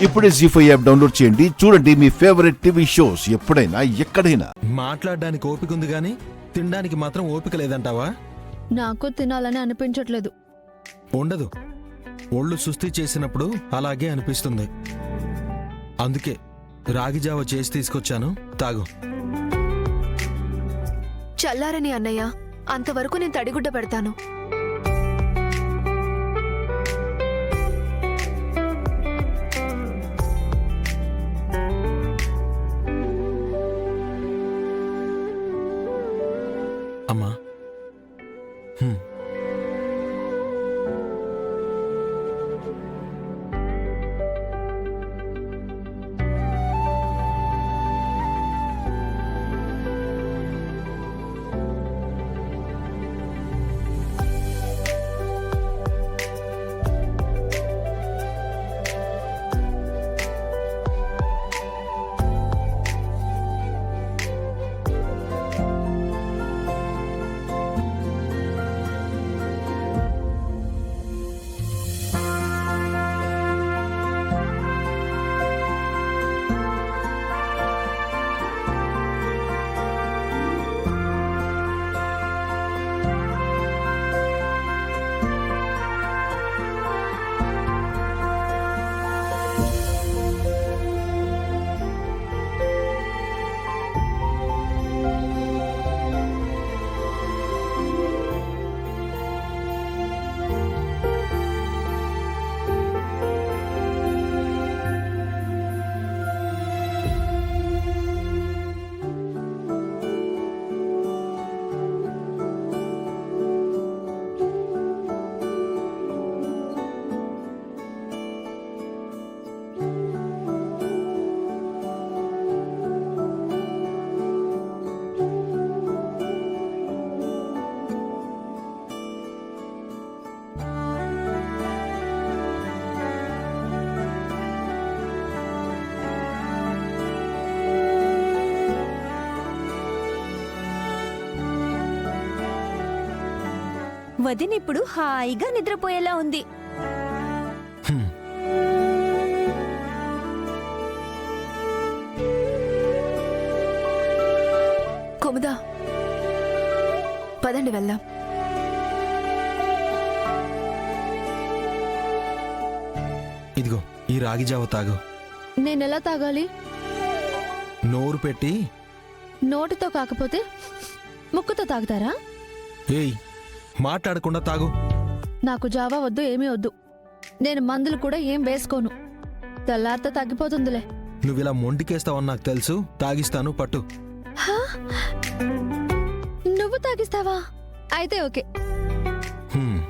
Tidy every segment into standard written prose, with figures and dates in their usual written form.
ఇప్పుడే జీ5 app download చేయండి. చూడండి మీ ఫేవరెట్ టీవీ షోస్ ఎప్పుడైనా ఎక్కడైనా. మాట్లాడడానికి ఓపిక ఉంది గాని తినడానికి మాత్రం ఓపిక లేదంటావా? నాకు తినాలని అనిపించట్లేదు. ఉండదు, ఒళ్ళు సుస్థి చేసినప్పుడు అలాగే అనిపిస్తుంది. అందుకే రాగి జావ చేసి తీసుకొచ్చాను, తాగు. చల్లారని అన్నయ్య, అంతవరకు నేను తడిగుడ్డ పెడతాను. అమ్మా, వదినిప్పుడు హాయిగా నిద్రపోయేలా ఉంది. కుముదా, పదండి వెళ్దాం. ఇదిగో ఈ రాగి జావ తాగు. నేనెలా తాగాలి? నోరు పెట్టి. నోటితో కాకపోతే ముక్కుతో తాగుతారా? ఏయ్, మాట్లాడకుండా తాగు. నాకు జావా వద్దు, ఏమీ వద్దు. నేను మందులు కూడా ఏం వేసుకోను. తెల్లారితో తగ్గిపోతుందిలే. నువ్విలా మొండికేస్తావని నాకు తెలుసు. తాగిస్తాను, పట్టు. నువ్వు తాగిస్తావా? అయితే ఓకే. హ్మ్.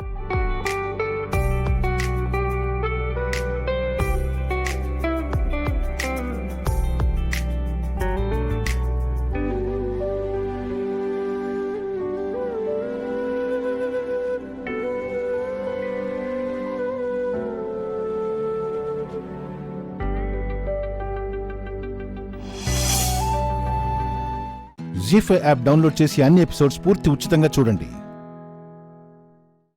జీ5 యాప్ డౌన్లోడ్ చేసి అన్ని ఎపిసోడ్స్ పూర్తి ఉచితంగా చూడండి.